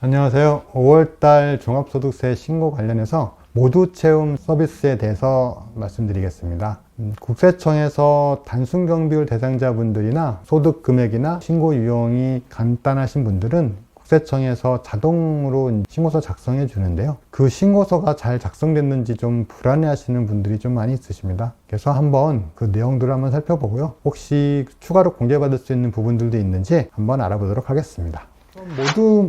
안녕하세요. 5월달 종합소득세 신고 관련해서 모두채움 서비스에 대해서 말씀드리겠습니다. 국세청에서 단순경비율 대상자분들이나 소득 금액이나 신고 유형이 간단하신 분들은 국세청에서 자동으로 신고서 작성해 주는데요. 그 신고서가 잘 작성됐는지 좀 불안해 하시는 분들이 좀 많이 있으십니다. 그래서 한번 그 내용들을 한번 살펴보고요. 혹시 추가로 공개받을 수 있는 부분들도 있는지 한번 알아보도록 하겠습니다.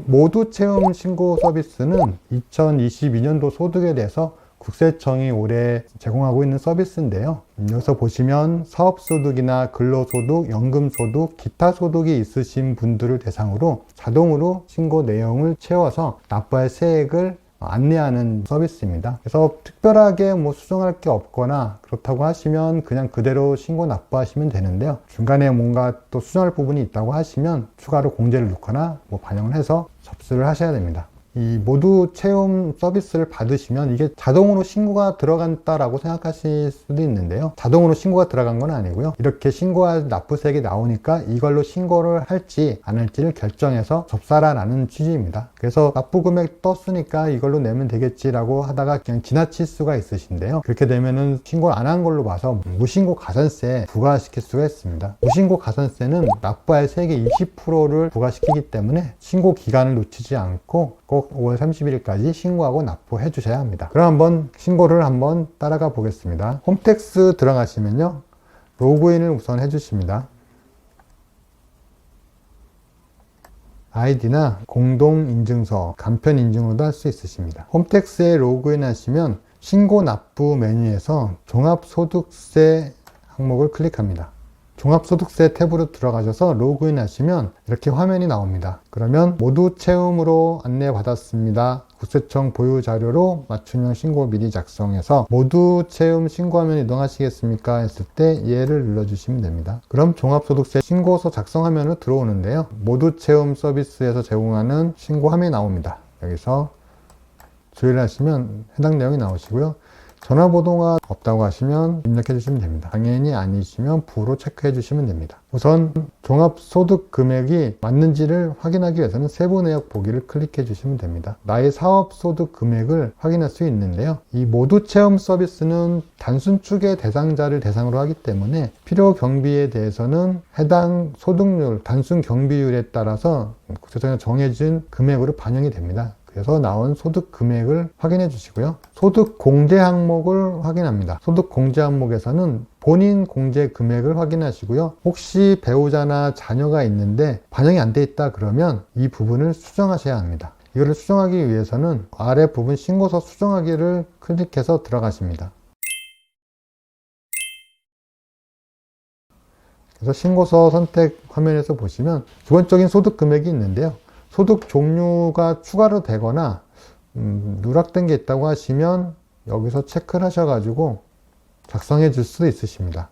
모두 채움 신고 서비스는 2022년도 소득에 대해서 국세청이 올해 제공하고 있는 서비스인데요. 여기서 보시면 사업소득이나 근로소득, 연금소득, 기타 소득이 있으신 분들을 대상으로 자동으로 신고 내용을 채워서 납부할 세액을 안내하는 서비스입니다. 그래서 특별하게 수정할 게 없거나 그렇다고 하시면 그냥 그대로 신고 납부하시면 되는데요. 중간에 뭔가 또 수정할 부분이 있다고 하시면 추가로 공제를 넣거나 반영을 해서 접수를 하셔야 됩니다. 이 모두 채움 서비스를 받으시면 이게 자동으로 신고가 들어간다라고 생각하실 수도 있는데요. 자동으로 신고가 들어간 건 아니고요. 이렇게 신고할 납부세액이 나오니까 이걸로 신고를 할지 안 할지를 결정해서 접사라는 취지입니다. 그래서 납부금액 떴으니까 이걸로 내면 되겠지라고 하다가 그냥 지나칠 수가 있으신데요. 그렇게 되면은 신고를 안 한 걸로 봐서 무신고 가산세 부과시킬 수가 있습니다. 무신고 가산세는 납부할 세액의 20%를 부과시키기 때문에 신고 기간을 놓치지 않고 꼭 5월 31일까지 신고하고 납부해 주셔야 합니다. 그럼 한번 신고를 한번 따라가 보겠습니다. 홈택스 들어가시면요. 로그인을 우선 해주십니다. 아이디나 공동인증서, 간편인증으로도 할 수 있으십니다. 홈택스에 로그인 하시면 신고 납부 메뉴에서 종합소득세 항목을 클릭합니다. 종합소득세 탭으로 들어가셔서 로그인 하시면 이렇게 화면이 나옵니다. 그러면 모두 채움으로 안내받았습니다. 국세청 보유 자료로 맞춤형 신고 미리 작성해서 모두 채움 신고하면 이동하시겠습니까? 했을 때 예를 눌러주시면 됩니다. 그럼 종합소득세 신고서 작성 화면으로 들어오는데요. 모두 채움 서비스에서 제공하는 신고 화면이 나옵니다. 여기서 조회를 하시면 해당 내용이 나오시고요. 전화번호가 없다고 하시면 입력해 주시면 됩니다. 당연히 아니시면 부로 체크해 주시면 됩니다. 우선 종합소득 금액이 맞는지를 확인하기 위해서는 세부 내역 보기를 클릭해 주시면 됩니다. 나의 사업소득 금액을 확인할 수 있는데요. 이 모두 체험 서비스는 단순 추계 대상자를 대상으로 하기 때문에 필요 경비에 대해서는 해당 소득률, 단순 경비율에 따라서 국세청에 정해진 금액으로 반영이 됩니다. 그래서 나온 소득 금액을 확인해 주시고요. 소득 공제 항목을 확인합니다. 소득 공제 항목에서는 본인 공제 금액을 확인하시고요. 혹시 배우자나 자녀가 있는데 반영이 안 돼 있다 그러면 이 부분을 수정하셔야 합니다. 이거를 수정하기 위해서는 아래 부분 신고서 수정하기를 클릭해서 들어가십니다. 그래서 신고서 선택 화면에서 보시면 기본적인 소득 금액이 있는데요. 소득 종류가 추가로 되거나 누락된 게 있다고 하시면 여기서 체크를 하셔가지고 작성해 줄 수도 있으십니다.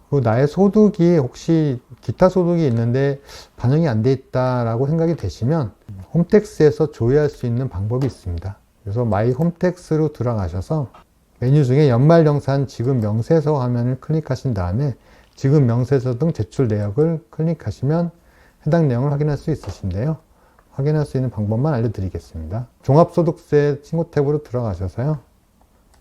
그리고 나의 소득이 혹시 기타 소득이 있는데 반영이 안 돼 있다라고 생각이 되시면 홈택스에서 조회할 수 있는 방법이 있습니다. 그래서 마이 홈택스로 들어가셔서 메뉴 중에 연말정산 지급 명세서 화면을 클릭하신 다음에 지급 명세서 등 제출 내역을 클릭하시면 해당 내용을 확인할 수 있으신데요. 확인할 수 있는 방법만 알려드리겠습니다. 종합소득세 신고 탭으로 들어가셔서요.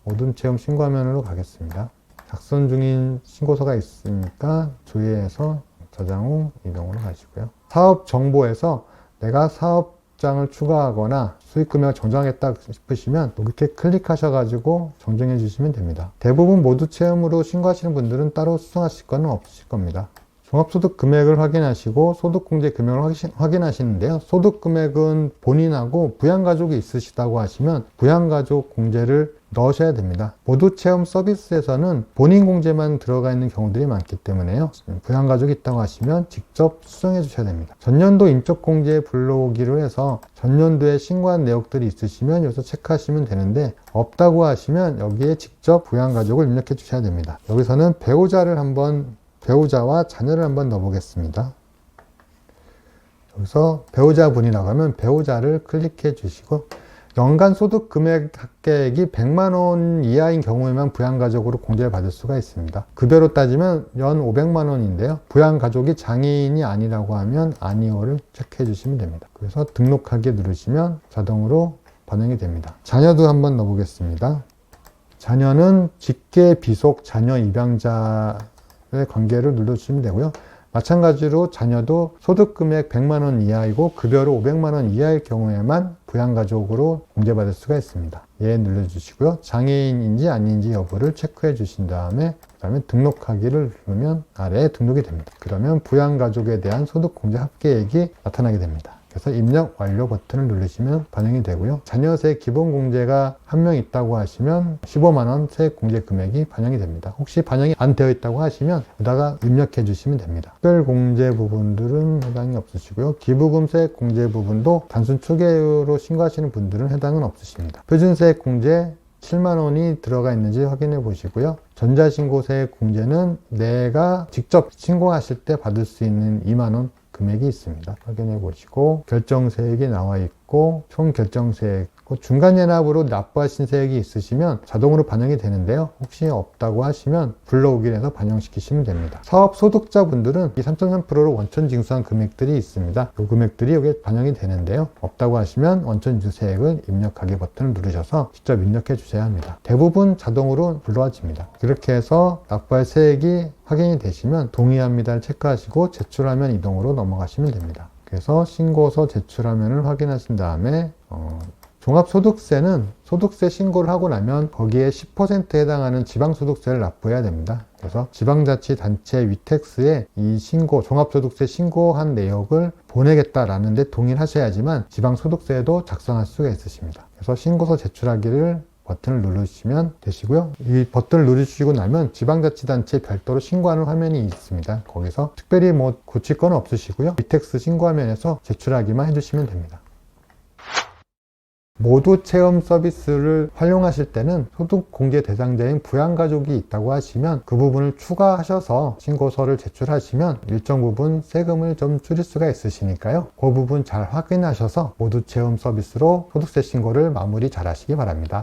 모든 채움 신고 화면으로 가겠습니다. 작성 중인 신고서가 있으니까 조회해서 저장 후 이동으로 가시고요. 사업 정보에서 내가 사업장을 추가하거나 수익 금액을 정정하겠다 싶으시면 이렇게 클릭하셔가지고 정정해 주시면 됩니다. 대부분 모두 채움으로 신고하시는 분들은 따로 수정하실 건 없으실 겁니다. 종합소득 금액을 확인하시고 소득공제 금액을 확인하시는데요. 소득 금액은 본인하고 부양가족이 있으시다고 하시면 부양가족 공제를 넣으셔야 됩니다. 모두 체험 서비스에서는 본인 공제만 들어가 있는 경우들이 많기 때문에요. 부양가족이 있다고 하시면 직접 수정해 주셔야 됩니다. 전년도 인적공제에 불러오기로 해서 전년도에 신고한 내역들이 있으시면 여기서 체크하시면 되는데 없다고 하시면 여기에 직접 부양가족을 입력해 주셔야 됩니다. 여기서는 배우자와 자녀를 한번 넣어보겠습니다. 여기서 배우자분이라고 하면 배우자를 클릭해 주시고 연간 소득 금액 합계액이 100만 원 이하인 경우에만 부양가족으로 공제를 받을 수가 있습니다. 급여로 따지면 연 500만 원인데요. 부양가족이 장애인이 아니라고 하면 아니오를 체크해 주시면 됩니다. 그래서 등록하기 누르시면 자동으로 반영이 됩니다. 자녀도 한번 넣어보겠습니다. 자녀는 직계 비속 자녀 입양자의 관계를 눌러주시면 되고요. 마찬가지로 자녀도 소득금액 100만 원 이하이고 급여로 500만 원 이하일 경우에만 부양가족으로 공제받을 수가 있습니다. 예 눌러주시고요. 장애인인지 아닌지 여부를 체크해 주신 다음에 그다음에 등록하기를 누르면 아래에 등록이 됩니다. 그러면 부양가족에 대한 소득 공제 합계액이 나타나게 됩니다. 그래서 입력 완료 버튼을 누르시면 반영이 되고요. 자녀세 기본 공제가 한 명 있다고 하시면 15만 원 세액 공제 금액이 반영이 됩니다. 혹시 반영이 안 되어 있다고 하시면 여기다가 입력해 주시면 됩니다. 특별 공제 부분들은 해당이 없으시고요. 기부금 세액 공제 부분도 단순 추계로 신고하시는 분들은 해당은 없으십니다. 표준 세액 공제 7만 원이 들어가 있는지 확인해 보시고요. 전자신고세액 공제는 내가 직접 신고하실 때 받을 수 있는 2만 원 금액이 있습니다. 확인해 보시고 결정세액이 나와 있고 총 결정세액 중간연합으로 납부하신 세액이 있으시면 자동으로 반영이 되는데요. 혹시 없다고 하시면 불러오기를 해서 반영시키시면 됩니다. 사업소득자분들은 이 3.3%로 원천 징수한 금액들이 있습니다. 이 금액들이 여기에 반영이 되는데요. 없다고 하시면 원천 징수세액을 입력하기 버튼을 누르셔서 직접 입력해 주셔야 합니다. 대부분 자동으로 불러와집니다. 그렇게 해서 납부할 세액이 확인이 되시면 동의합니다를 체크하시고 제출하면 이동으로 넘어가시면 됩니다. 그래서 신고서 제출화면을 확인하신 다음에 종합소득세는 소득세 신고를 하고 나면 거기에 10%에 해당하는 지방소득세를 납부해야 됩니다. 그래서 지방자치단체 위택스에 이 신고, 종합소득세 신고한 내역을 보내겠다라는 데 동의를 하셔야지만 지방소득세에도 작성할 수가 있으십니다. 그래서 신고서 제출하기를 버튼을 누르시면 되시고요. 이 버튼을 누르시고 나면 지방자치단체 별도로 신고하는 화면이 있습니다. 거기서 특별히 고칠 건 없으시고요. 위택스 신고 화면에서 제출하기만 해주시면 됩니다. 모두 체험 서비스를 활용하실 때는 소득 공제 대상자인 부양가족이 있다고 하시면 그 부분을 추가하셔서 신고서를 제출하시면 일정 부분 세금을 좀 줄일 수가 있으시니까요. 그 부분 잘 확인하셔서 모두 체험 서비스로 소득세 신고를 마무리 잘 하시기 바랍니다.